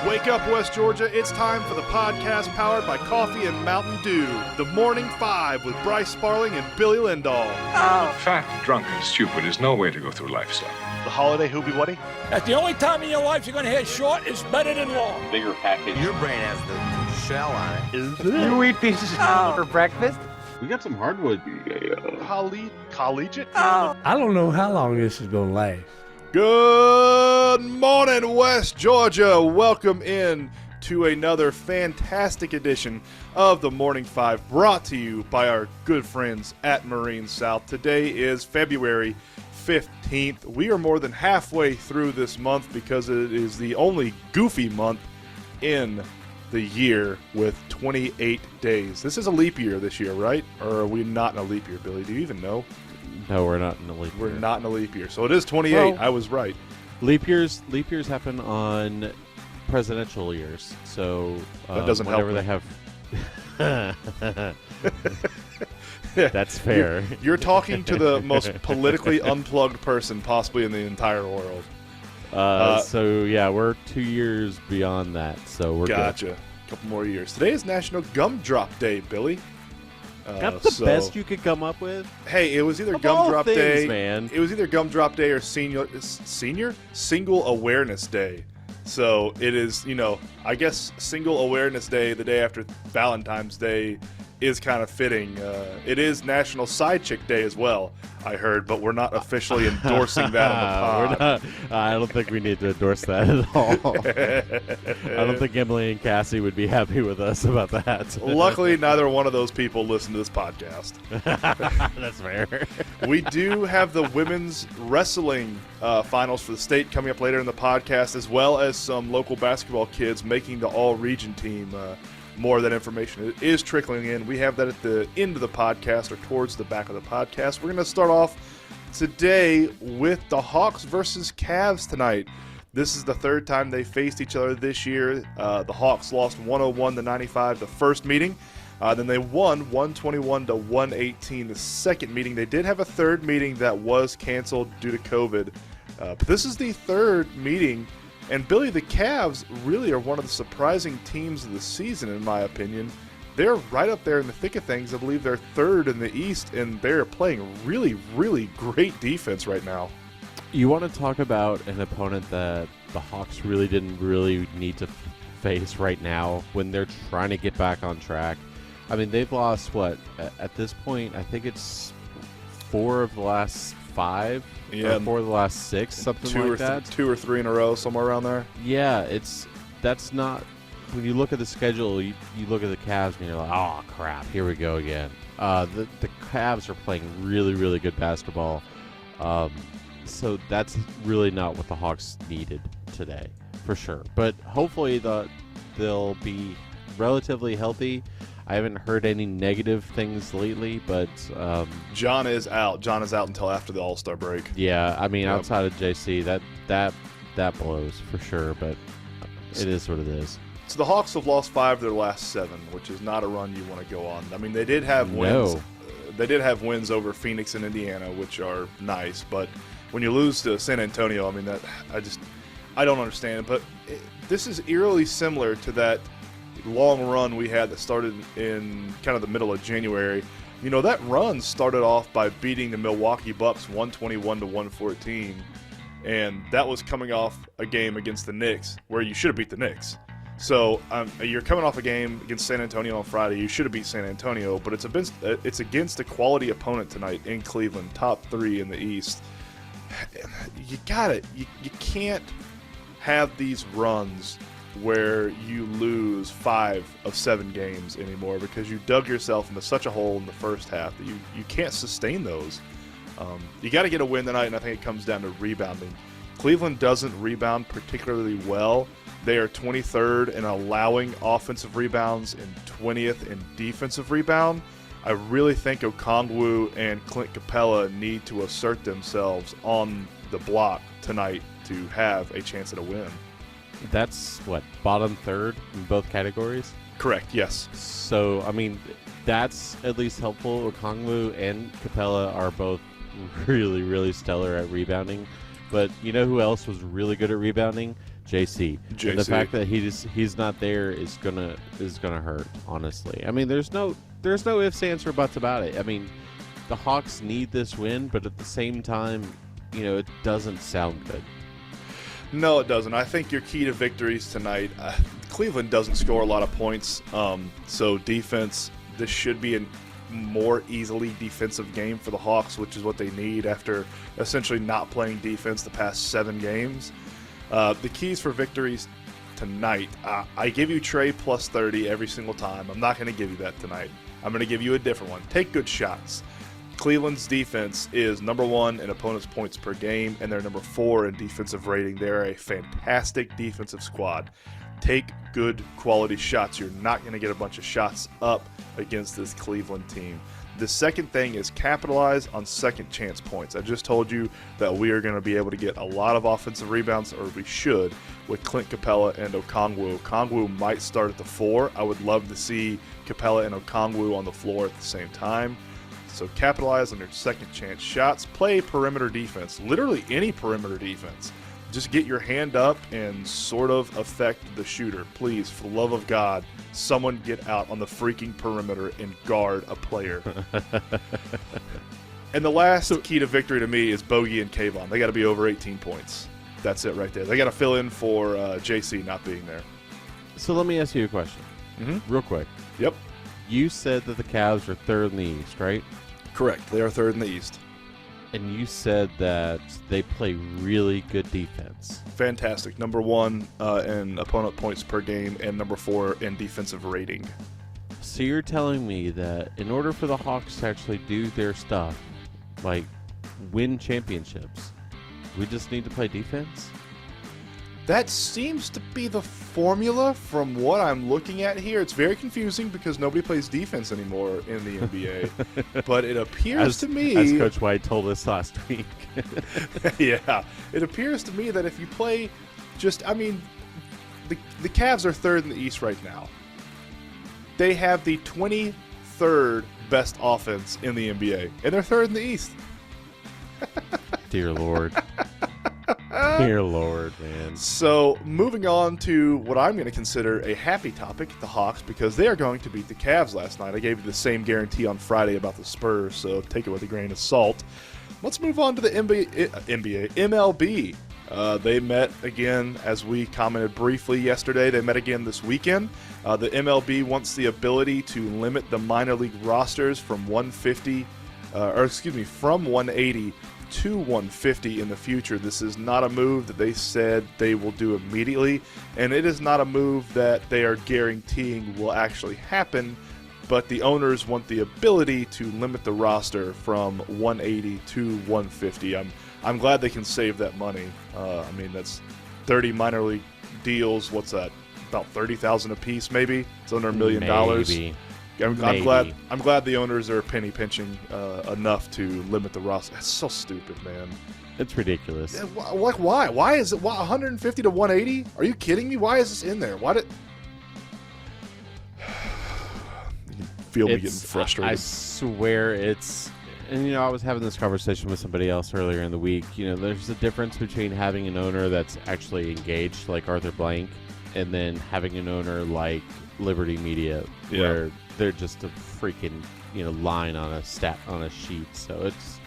Wake up, West Georgia. It's time for the podcast powered by Coffee and Mountain Dew. The Morning Five with Bryce Sparling and Billy Lindahl. Fat, drunk, and stupid is no way to go through life, son. The holiday hoobie wuddy. That's the only time in your life you're going to hear short is better than long. Bigger package. Your brain has the shell on it. Is it? You eat pieces for breakfast? We got some hardwood. Collegiate? I don't know how long this is going to last. Good morning, West Georgia. Welcome in to another fantastic edition of the Morning Five, brought to you by our good friends at Marine South. Today is February 15th. We are more than halfway through this month because it is the only goofy month in the year with 28 days. This is a leap year this year, right? Or are we not in a leap year, Billy? Do you even know? No, we're not in a leap year. We're not in a leap year. So it is 28. Well, I was right. Leap years happen on presidential years. So that doesn't help. Whenever they have That's fair. You're talking to the most politically unplugged person possibly in the entire world. So yeah, we're 2 years beyond that. So we're gotcha. Good. A couple more years. Today is National Gumdrop Day, Billy. That's the best you could come up with. Hey, it was either of all Gumdrop things, Day, man. It was either Gumdrop Day or Single Awareness Day. So it is, I guess Single Awareness Day, the day after Valentine's Day, is kind of fitting. It is National Side Chick Day as well, I heard, but we're not officially endorsing that on the pod. I don't think we need to endorse that at all. I don't think Emily and Cassie would be happy with us about that. Luckily, neither one of those people listen to this podcast. That's fair. We do have the women's wrestling finals for the state coming up later in the podcast, as well as some local basketball kids making the all-region team. More of that information is trickling in. We have that at the end of the podcast or towards the back of the podcast. We're going to start off today with the Hawks versus Cavs tonight. This is the third time they faced each other this year. The Hawks lost 101-95 the first meeting. Then they won 121-118 the second meeting. They did have a third meeting that was canceled due to COVID. But this is the third meeting. And Billy, the Cavs really are one of the surprising teams of the season, in my opinion. They're right up there in the thick of things. I believe they're third in the East, and they're playing really, really great defense right now. You want to talk about an opponent that the Hawks didn't need to face right now when they're trying to get back on track. I mean, they've lost, at this point, I think it's 4 of the last 5. Yeah, 4 of the last 6, something like that. 2 or 3 in a row, somewhere around there. Yeah, that's not. When you look at the schedule, you look at the Cavs and you're like, oh crap, here we go again. The Cavs are playing really, really good basketball. So that's really not what the Hawks needed today, for sure. But hopefully they'll be relatively healthy. I haven't heard any negative things lately, but John is out. John is out until after the All-Star break. Yeah, I mean, outside of JC, that blows for sure, but it is what it is. So the Hawks have lost 5 of their last 7, which is not a run you want to go on. I mean, they did have wins. No. They did have wins over Phoenix and Indiana, which are nice, but when you lose to San Antonio, I mean, I don't understand. But this is eerily similar to that long run we had that started in kind of the middle of January. That run started off by beating the Milwaukee Bucks 121-114, and that was coming off a game against the Knicks where you should have beat the Knicks. So you're coming off a game against San Antonio on Friday. You should have beat San Antonio, but it's against a quality opponent tonight in Cleveland, top 3 in the East. You got it. You can't have these runs where you lose 5 of 7 games anymore because you dug yourself into such a hole in the first half that you can't sustain those. You got to get a win tonight, and I think it comes down to rebounding. Cleveland doesn't rebound particularly well. They are 23rd in allowing offensive rebounds and 20th in defensive rebound. I really think Okongwu and Clint Capella need to assert themselves on the block tonight to have a chance at a win. That's bottom 3rd in both categories? Correct, yes. So, I mean, that's at least helpful. Okongwu and Capella are both really, really stellar at rebounding. But you know who else was really good at rebounding? JC. And the fact that he's not there is gonna hurt. Honestly, I mean, there's no ifs, ands, or buts about it. I mean, the Hawks need this win, but at the same time, it doesn't sound good. No, it doesn't. I think your key to victories tonight, Cleveland doesn't score a lot of points, so defense, this should be a more easily defensive game for the Hawks, which is what they need after essentially not playing defense the past 7 games. The keys for victories tonight, I give you Trey plus 30 every single time. I'm not going to give you that tonight. I'm going to give you a different one. Take good shots. Cleveland's defense is number 1 in opponents' points per game, and they're number 4 in defensive rating. They're a fantastic defensive squad. Take good quality shots. You're not going to get a bunch of shots up against this Cleveland team. The second thing is capitalize on second chance points. I just told you that we are going to be able to get a lot of offensive rebounds, or we should, with Clint Capella and Okongwu. Okongwu might start at the 4. I would love to see Capella and Okongwu on the floor at the same time. So capitalize on your second chance shots. Play perimeter defense, literally any perimeter defense. Just get your hand up and sort of affect the shooter. Please, for the love of God, someone get out on the freaking perimeter and guard a player. And the last key to victory to me is Bogey and Kayvon. They got to be over 18 points. That's it right there. They got to fill in for JC not being there. So let me ask you a question, real quick. Yep. You said that the Cavs are 3rd in the East, right? Correct. They are 3rd in the East. And you said that they play really good defense. Fantastic. Number 1 in opponent points per game and number 4 in defensive rating. So you're telling me that in order for the Hawks to actually do their stuff, like win championships, we just need to play defense? That seems to be the formula from what I'm looking at here. It's very confusing because nobody plays defense anymore in the NBA. But it appears to me... As Coach White told us last week. Yeah. It appears to me that if you play the Cavs are 3rd in the East right now. They have the 23rd best offense in the NBA. And they're 3rd in the East. Dear Lord. Dear Lord, man. So, moving on to what I'm going to consider a happy topic, the Hawks, because they are going to beat the Cavs last night. I gave you the same guarantee on Friday about the Spurs, so take it with a grain of salt. Let's move on to the MLB. They met again, as we commented briefly yesterday. They met again this weekend. The MLB wants the ability to limit the minor league rosters from 180 to 150 in the future. This is not a move that they said they will do immediately, and it is not a move that they are guaranteeing will actually happen, but the owners want the ability to limit the roster from 180 to 150. I'm glad they can save that money. I mean, that's 30 minor league deals. What's that? About 30,000 a piece, maybe. It's under $1 million. I'm glad the owners are penny pinching enough to limit the roster. That's so stupid, man. It's ridiculous. Like, why? Why is it 150 to 180? Are you kidding me? Why is this in there? Why did? You can feel me getting frustrated. I swear it's. And I was having this conversation with somebody else earlier in the week. There's a difference between having an owner that's actually engaged, like Arthur Blank, and then having an owner like Liberty Media, where they're just a freaking line on a sheet. So it's.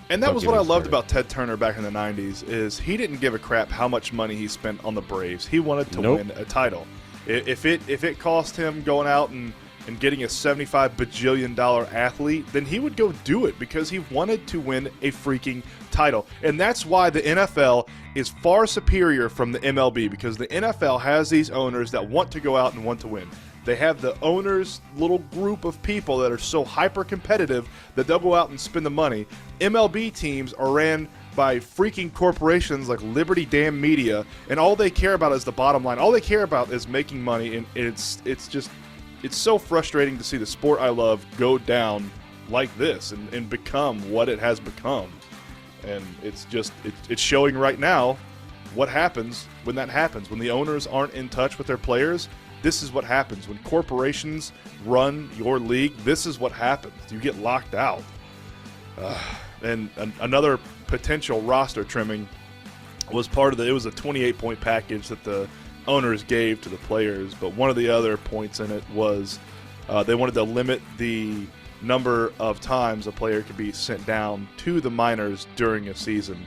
And that was what I loved about Ted Turner back in the 90s is he didn't give a crap how much money he spent on the Braves. He wanted to win a title. If it cost him going out and getting a $75 bajillion athlete, then he would go do it because he wanted to win a freaking title. And that's why the NFL is far superior from the MLB, because the NFL has these owners that want to go out and want to win. They have the owners' little group of people that are so hyper-competitive that they'll go out and spend the money. MLB teams are ran by freaking corporations like Liberty Damn Media, and all they care about is the bottom line. All they care about is making money, and it's so frustrating to see the sport I love go down like this and become what it has become. And it's showing right now what happens when that happens. When the owners aren't in touch with their players, this is what happens. When corporations run your league, this is what happens. You get locked out. And another potential roster trimming, was part of it was a 28-point package that the owners gave to the players, but one of the other points in it was they wanted to limit the number of times a player could be sent down to the minors during a season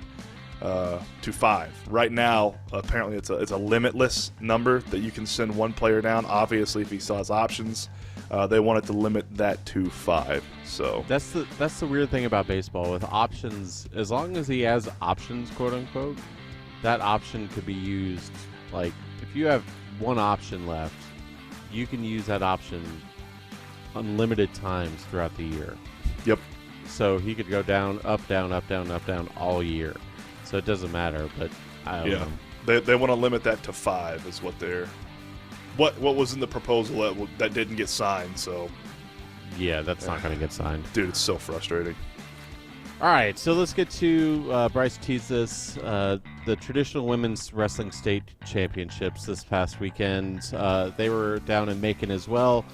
to 5. Right now, apparently it's a limitless number that you can send one player down. Obviously, if he still has options, they wanted to limit that to 5. So That's the weird thing about baseball with options. As long as he has options, quote unquote, that option could be used. Like if you have one option left, you can use that option unlimited times throughout the year. Yep. So he could go down, up, down, up, down, up, down all year. So it doesn't matter. But I don't know. They want to limit that to 5 is what they're. What was in the proposal that didn't get signed? So. Yeah, that's not going to get signed. Dude, it's so frustrating. All right, so let's get to Bryce teased this. The traditional women's wrestling state championships this past weekend. They were down in Macon as well.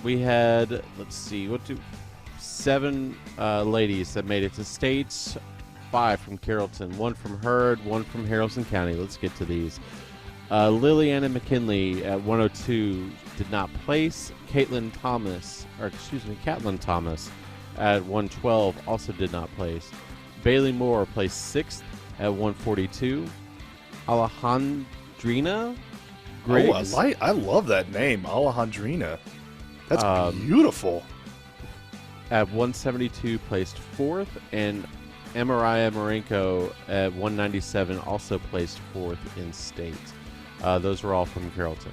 We had, 7 ladies that made it to states, 5 from Carrollton, 1 from Heard, 1 from Haralson County. Let's get to these. Liliana McKinley at 102 did not place. Catlin Thomas at 112 also did not place. Bailey Moore placed 6th at 142. Alejandrina Griggs. Oh, I love that name, Alejandrina. That's beautiful. At 172 placed 4th, and Emaraya Marenko at 197 also placed 4th in state. Those were all from Carrollton.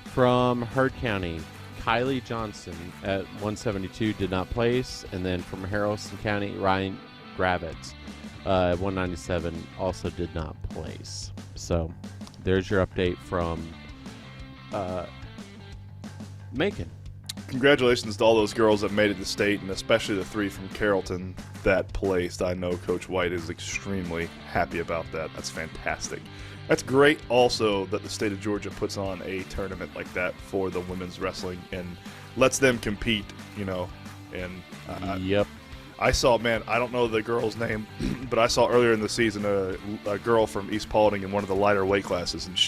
From Heard County, Kylie Johnson at 172 did not place, and then from Haralson County, Ryan Gravitz at 197 also did not place. So there's your update from Macon. Congratulations to all those girls that made it to state, and especially the 3 from Carrollton that placed. I know Coach White is extremely happy about that. That's fantastic. That's great also that the state of Georgia puts on a tournament like that for the women's wrestling and lets them compete, and Yep. I saw, man, I don't know the girl's name, but I saw earlier in the season a girl from East Paulding in one of the lighter weight classes, and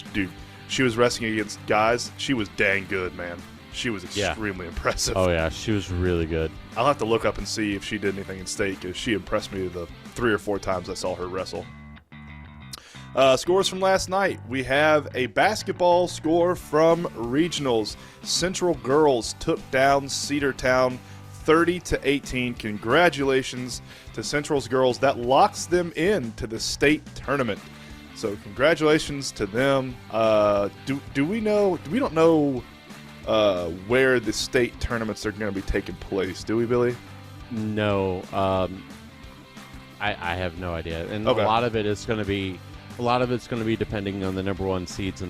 she was wrestling against guys. She was dang good, man. She was extremely impressive. Oh, yeah, she was really good. I'll have to look up and see if she did anything in state, because she impressed me the 3 or 4 times I saw her wrestle. Scores from last night. We have a basketball score from regionals. Central Girls took down Cedartown 30-18. Congratulations to Central's girls. That locks them into the state tournament. So congratulations to them. Do we know? We don't know where the state tournaments are going to be taking place, do we, Billy? No, I have no idea, and Okay. a lot of it's going to be depending on the number 1 seeds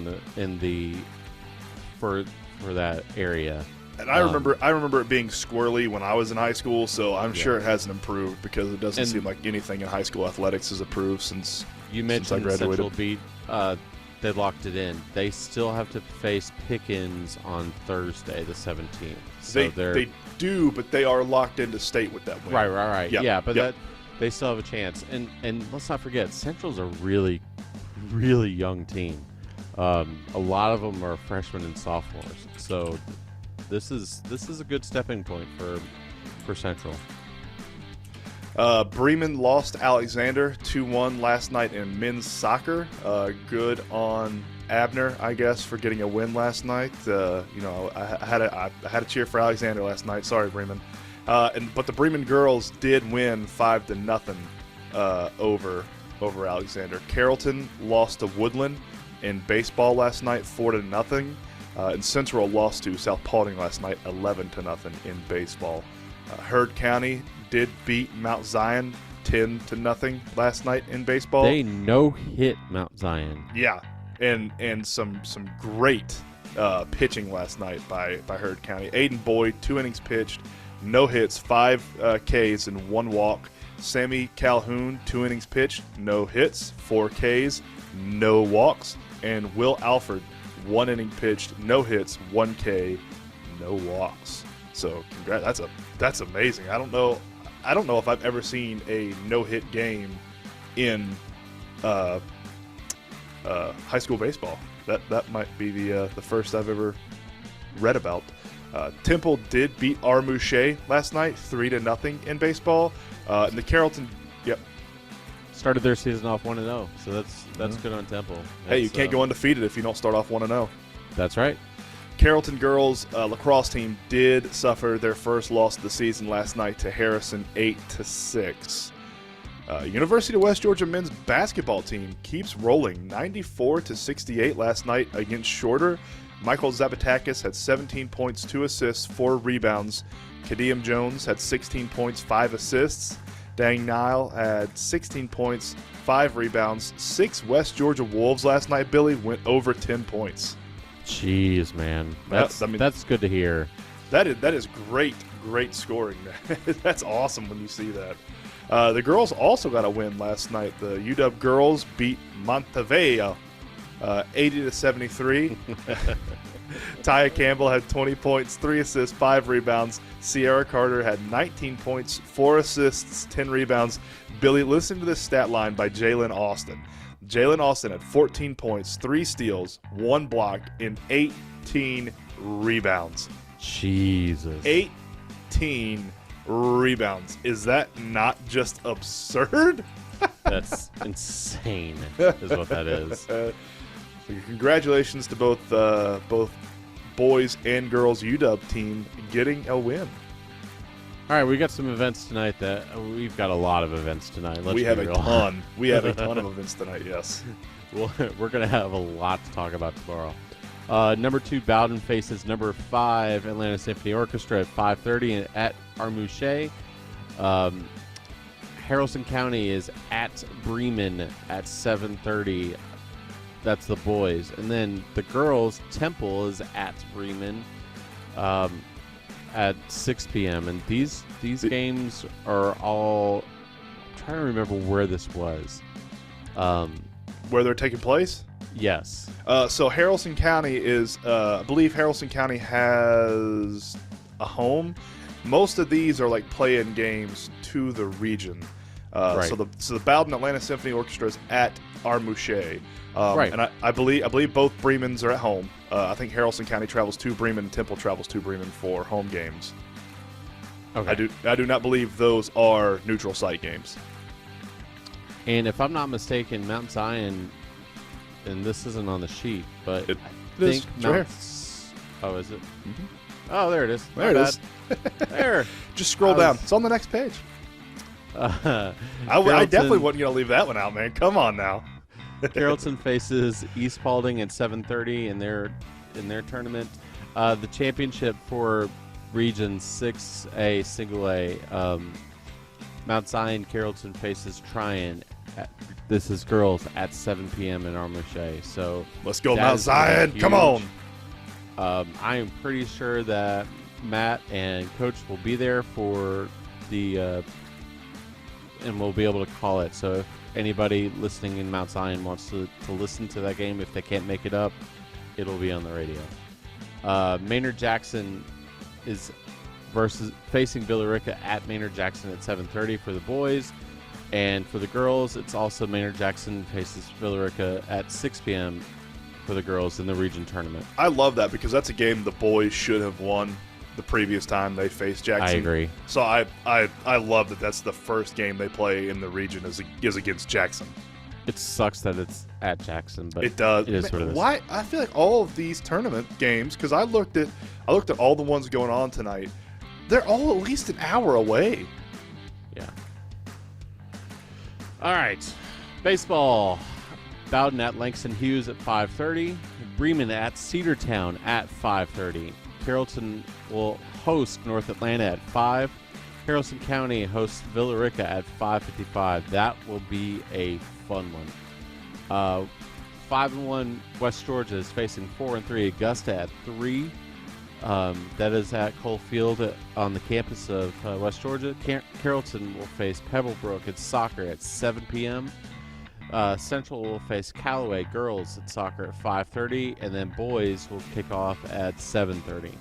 for that area. And I remember it being squirrely when I was in high school, so I'm sure it hasn't improved, because it doesn't seem like anything in high school athletics has improved since You I mentioned graduated. Central beat. They locked it in. They still have to face Pickens on Thursday, the 17th. So they do, but they are locked into state with that win. Right. Yep. Yeah, but Yep. they still have a chance. And let's not forget, Central's a really, really young team. A lot of them are freshmen and sophomores. So this is a good stepping point for Central. Bremen lost Alexander 2-1 last night in men's soccer. Good on Abner, I guess, for getting a win last night. I had a cheer for Alexander last night. Sorry, Bremen. But the Bremen girls did win 5-0 over Alexander. Carrollton lost to Woodland in baseball last night 4-0. And Central lost to South Paulding last night 11-0 in baseball. Heard County did beat Mount Zion 10-0 last night in baseball. They no-hit Mount Zion. Yeah, and some great pitching last night by Heard County. Aiden Boyd, 2 innings pitched, no hits, 5 Ks and 1 walk. Sammy Calhoun, 2 innings pitched, no hits, 4 Ks, no walks. And Will Alford, 1 inning pitched, no hits, 1 K, no walks. So congrats. That's amazing. I don't know if I've ever seen a no-hit game in high school baseball. That might be the first I've ever read about. Temple did beat Armouche last night, 3-0 in baseball. And the Carrollton, yep. Started their season off 1-0, so that's good on Temple. Hey, you can't go undefeated if you don't start off 1-0. That's right. Carrollton girls lacrosse team did suffer their first loss of the season last night to Harrison, 8-6. University of West Georgia men's basketball team keeps rolling, 94-68 last night against Shorter. Michael Zapatakis had 17 points, 2 assists, 4 rebounds. Kadeem Jones had 16 points, 5 assists. Dang Nile had 16 points, 5 rebounds. 6 West Georgia Wolves last night, Billy, went over 10 points. Jeez, man. That's good to hear. That is great scoring. That's awesome when you see that. The girls also got a win last night. The UW girls beat Montevideo 80-73. Taya Campbell had 20 points, 3 assists, 5 rebounds. Sierra Carter had 19 points, 4 assists, 10 rebounds. Billy, listen to this stat line by Jalen Austin. Jalen Austin had 14 points, 3 steals, 1 block, and 18 rebounds. Jesus. 18 rebounds. Is that not just absurd? That's insane, is what that is. So congratulations to both boys and girls UW team getting a win. All right, we got some events tonight. We've got a lot of events tonight. We have a ton. We have a ton of events tonight. Yes. Well, we're going to have a lot to talk about tomorrow. Number 2, Bowden faces number 5 Atlanta Symphony Orchestra at 5:30 at Armouche. Haralson County is at Bremen at 7:30. That's the boys. And then the girls, Temple is at Bremen at 6 p.m. And these games are all, I'm trying to remember where this was. Where they're taking place? Yes. So Haralson County is, I believe Haralson County has a home. Most of these are like play-in games to the region. Right. So the Bowden Atlanta Symphony Orchestra is at Armouche. Right. And I believe both Bremens are at home. I think Haralson County travels to Bremen and Temple travels to Bremen for home games. Okay. I do not believe those are neutral site games. And if I'm not mistaken, Mount Zion, and this isn't on the sheet, but It I is. think It's right Mount. Oh, is it? Mm-hmm. Oh, there it is. There it is. There. Just scroll down. It's on the next page. I definitely wasn't going to leave that one out, man. Come on now. Carrollton faces East Paulding at 7:30 in their tournament. The championship for Region 6A Single A. Mount Zion Carrollton faces Tryon. This is girls at 7 p.m. in Armouche. So Let's go, Mount Zion. Come on. I am pretty sure that Matt and Coach will be there for the and we'll be able to call it. So if anybody listening in Mount Zion wants to listen to that game, if they can't make it up, it'll be on the radio. Maynard Jackson is facing Villarica at Maynard Jackson at 7:30 for the boys. And for the girls, it's also Maynard Jackson faces Villarica at 6 p.m. for the girls in the region tournament. I love that because that's a game the boys should have won the previous time they faced Jackson. I agree. So I love that that's the first game they play in the region is against Jackson. It sucks that it's at Jackson, but it does. It is what it is. Why? I feel like all of these tournament games, because I looked at all the ones going on tonight, they're all at least an hour away. Yeah. All right. Baseball. Bowden at Langston Hughes at 5:30. Bremen at Cedartown at 5:30. Carrollton will host North Atlanta at 5. Haralson County hosts Villarica at 5:55. That will be a fun one. 5-1 West Georgia is facing 4-3 Augusta at 3. That is at Cole Field on the campus of West Georgia. Carrollton will face Pebblebrook at soccer at 7 p.m. Central will face Callaway girls at soccer at 5:30, and then boys will kick off at 7:30.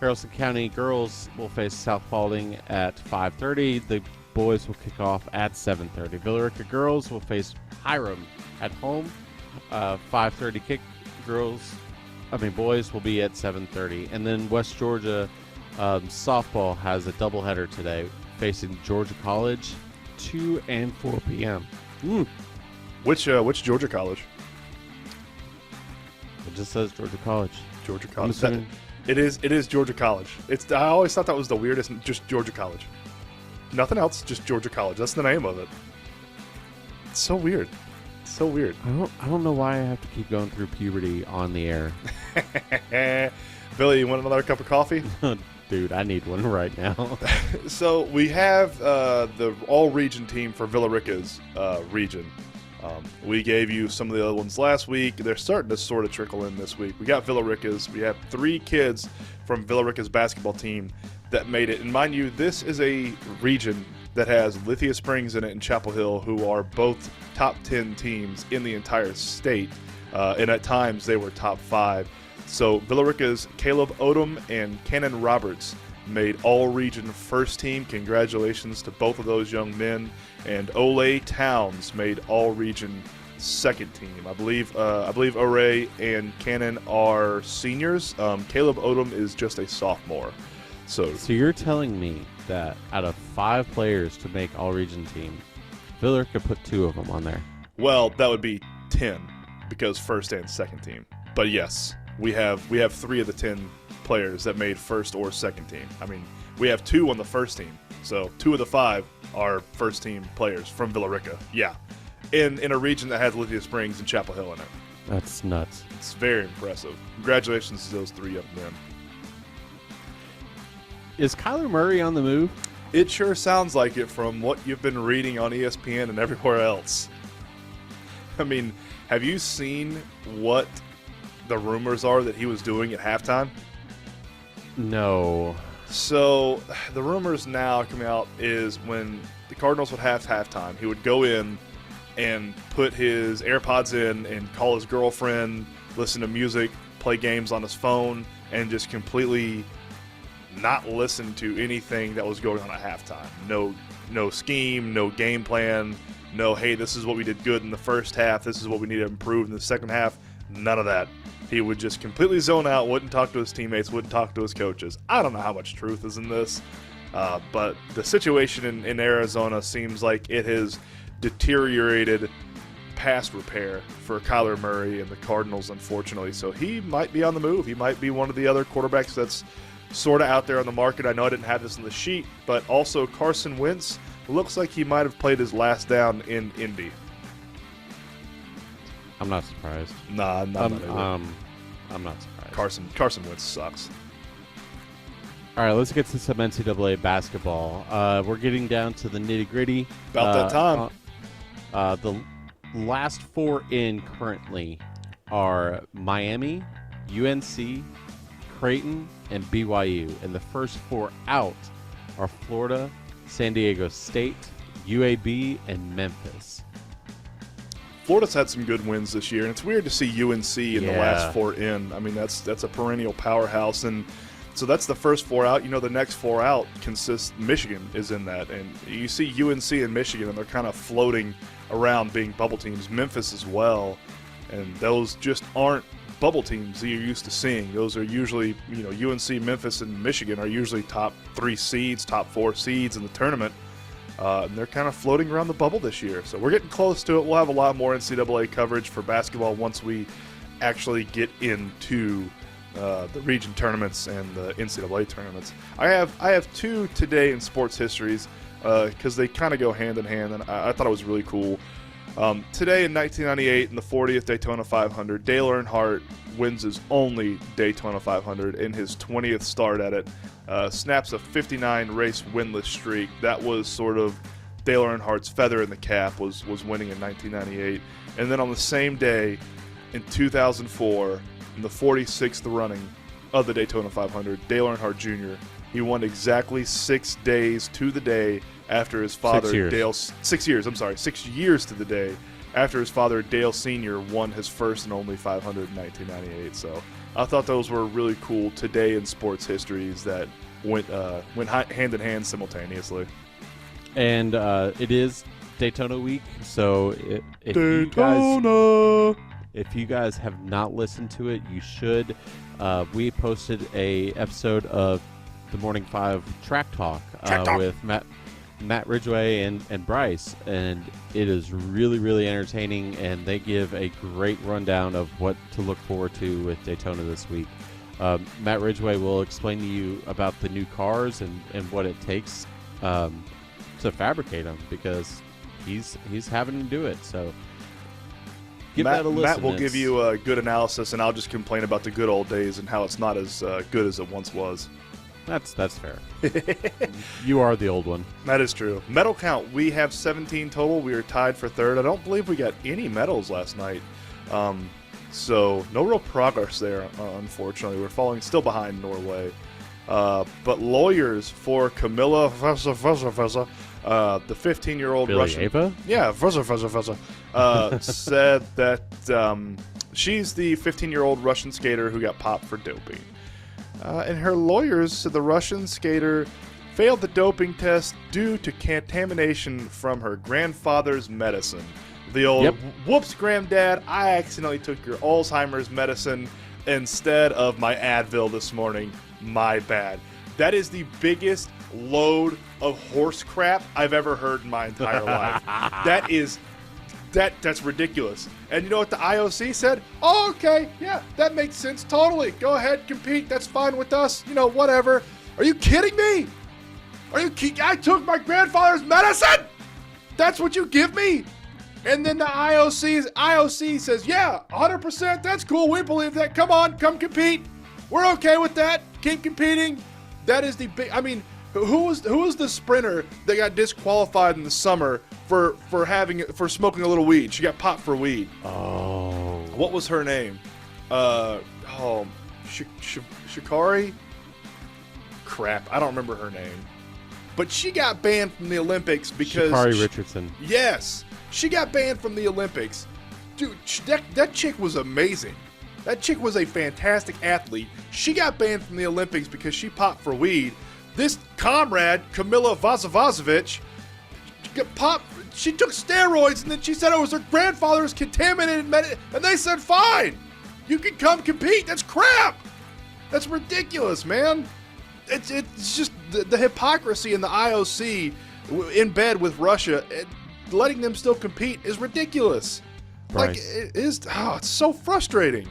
Haralson County girls will face South Paulding at 5:30. The boys will kick off at 7:30. Villa Rica girls will face Hiram at home. 5:30 kick. Boys will be at 7:30. And then West Georgia softball has a doubleheader today, facing Georgia College, 2 and 4 p.m. Which Georgia college? It just says Georgia College. Georgia College. It is Georgia College. I always thought that was the weirdest. Just Georgia College. Nothing else. Just Georgia College. That's the name of it. It's so weird. So weird. I don't know why I have to keep going through puberty on the air. Billy, you want another cup of coffee? Dude, I need one right now. So we have the all-region team for Villa Rica's region. We gave you some of the other ones last week. They're starting to sort of trickle in this week. We got Villa Rica's. We have 3 kids from Villa Rica's basketball team that made it. And mind you, this is a region that has Lithia Springs in it and Chapel Hill, who are both top 10 teams in the entire state. And at times, they were top 5. So Villa Rica's Caleb Odom and Cannon Roberts made all-region first team. Congratulations to both of those young men. And Olay Towns made all-region second team. I believe Oray and Cannon are seniors. Caleb Odom is just a sophomore. So you're telling me that out of 5 players to make all-region team, Villa Rica put 2 of them on there? Well, that would be 10 because first and second team. But yes, we have 3 of the 10 players that made first or second team. I mean, we have 2 on the first team. So 2 of the 5 are first team players from Villa Rica. Yeah. In a region that has Lithia Springs and Chapel Hill in it. That's nuts. It's very impressive. Congratulations to those 3 young men. Is Kyler Murray on the move? It sure sounds like it from what you've been reading on ESPN and everywhere else. I mean, have you seen what the rumors are that he was doing at halftime? No. So the rumors now coming out is when the Cardinals would have halftime, he would go in and put his AirPods in and call his girlfriend, listen to music, play games on his phone, and just completely not listen to anything that was going on at halftime. No scheme, no game plan, no, hey, this is what we did good in the first half, this is what we need to improve in the second half. None of that. He would just completely zone out, wouldn't talk to his teammates, wouldn't talk to his coaches. I don't know how much truth is in this, but the situation in Arizona seems like it has deteriorated pass repair for Kyler Murray and the Cardinals, unfortunately. So he might be on the move. He might be one of the other quarterbacks that's sort of out there on the market. I know I didn't have this on the sheet, but also Carson Wentz looks like he might have played his last down in Indy. I'm not surprised. Nah, I'm not. I'm not surprised. Carson Wentz sucks. All right, let's get to some NCAA basketball. We're getting down to the nitty-gritty. About that time. The last 4 in currently are Miami, UNC, Creighton, and BYU. And the first 4 out are Florida, San Diego State, UAB, and Memphis. Florida's had some good wins this year, and it's weird to see UNC in the last 4 in. I mean, that's a perennial powerhouse, and so that's the first 4 out. You know, the next 4 out Michigan is in that, and you see UNC and Michigan, and they're kind of floating around being bubble teams. Memphis as well, and those just aren't bubble teams that you're used to seeing. Those are usually, UNC, Memphis, and Michigan are usually top 3 seeds, top 4 seeds in the tournament. And they're kind of floating around the bubble this year. So we're getting close to it. We'll have a lot more NCAA coverage for basketball once we actually get into the region tournaments and the NCAA tournaments. I have 2 today in sports histories because they kind of go hand in hand, and I thought it was really cool. Today in 1998, in the 40th Daytona 500, Dale Earnhardt wins his only Daytona 500 in his 20th start at it. Snaps a 59-race winless streak. That was sort of Dale Earnhardt's feather in the cap, was winning in 1998. And then on the same day, in 2004, in the 46th running of the Daytona 500, Dale Earnhardt Jr., he won exactly 6 days to the day after his father, 6 years to the day after his father, Dale Sr., won his first and only 500 in 1998. So I thought those were really cool today in sports histories that went hand in hand simultaneously. And it is Daytona week, so if you guys have not listened to it, you should. We posted a episode of the Morning 5 Track Talk with Matt Ridgway and Bryce, and it is really, really entertaining, and they give a great rundown of what to look forward to with Daytona this week. Matt Ridgway will explain to you about the new cars and what it takes to fabricate them, because he's having to do it. So give that a listen. Matt will give you a good analysis, and I'll just complain about the good old days and how it's not as good as it once was. That's fair. You are the old one. That is true. Medal count, we have 17 total. We are tied for third. I don't believe we got any medals last night. So no real progress there, unfortunately. We're falling still behind Norway. But lawyers for Camilla the 15-year-old Billy Russian. Ava? Yeah, said that she's the 15-year-old Russian skater who got popped for doping. And her lawyers said the Russian skater failed the doping test due to contamination from her grandfather's medicine. The old, whoops, granddad, I accidentally took your Alzheimer's medicine instead of my Advil this morning. My bad. That is the biggest load of horse crap I've ever heard in my entire life. That's ridiculous. And you know what the IOC said? Oh, okay, yeah, that makes sense totally. Go ahead, compete. That's fine with us. You know, whatever. Are you kidding me? I took my grandfather's medicine? That's what you give me? And then the IOC says, yeah, 100%, that's cool. We believe that. Come on, come compete. We're okay with that. Keep competing. That is the big, I mean, who was the sprinter that got disqualified in the summer for smoking a little weed? She got popped for weed. Oh. What was her name? Shikari? Crap, I don't remember her name. But she got banned from the Olympics because... Shikari Richardson. Yes. She got banned from the Olympics. Dude, that chick was amazing. That chick was a fantastic athlete. She got banned from the Olympics because she popped for weed. This comrade, Camilla Vazovazovic, got popped. She took steroids, and then she said it was her grandfather's contaminated medicine, and they said, fine, you can come compete. That's crap. That's ridiculous, man. It's just the hypocrisy in the IOC in bed with Russia, letting them still compete is ridiculous. Bryce. Like, it is, it's so frustrating.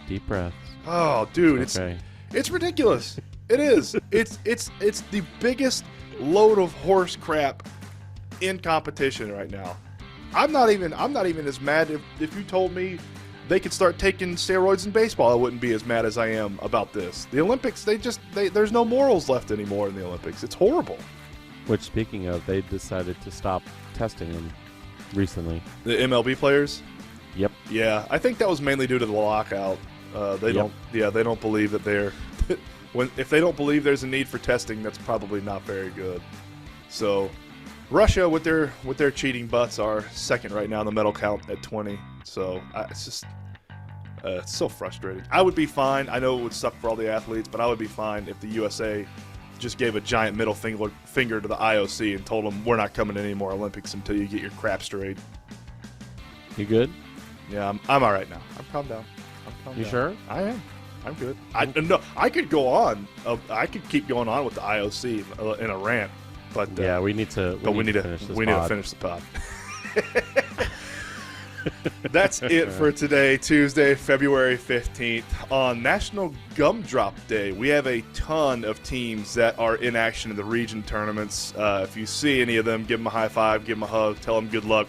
Deep breaths. Oh, dude, Okay. it's ridiculous. It is. It's the biggest load of horse crap in competition right now. I'm not even as mad if you told me they could start taking steroids in baseball. I wouldn't be as mad as I am about this. The Olympics, there's no morals left anymore in the Olympics. It's horrible. Which, speaking of, they decided to stop testing them recently. The MLB players? Yep. Yeah, I think that was mainly due to the lockout. They don't believe that they're if they don't believe there's a need for testing, that's probably not very good. So Russia with their cheating butts are second right now in the medal count at 20. So it's just it's so frustrating. I would be fine. I know it would suck for all the athletes, but I would be fine if the USA just gave a giant middle finger to the IOC and told them we're not coming to any more Olympics until you get your crap straight. You good? Yeah, I'm all right now. I'm calmed down. You sure? I am. I'm good. I could go on. I could keep going on with the IOC in a rant, but yeah, we need to finish the pod. That's it for today, Tuesday, February 15th. On National Gumdrop Day, we have a ton of teams that are in action in the region tournaments. If you see any of them, give them a high five, give them a hug, tell them good luck.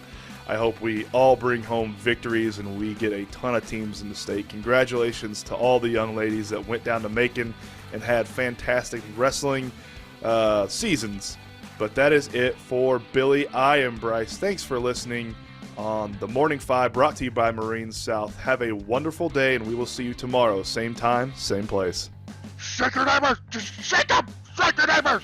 I hope we all bring home victories and we get a ton of teams in the state. Congratulations to all the young ladies that went down to Macon and had fantastic wrestling seasons. But that is it for Billy. I am Bryce. Thanks for listening on the Morning 5, brought to you by Marines South. Have a wonderful day, and we will see you tomorrow. Same time, same place. Shake your neighbors! Just shake them! Shake your neighbors!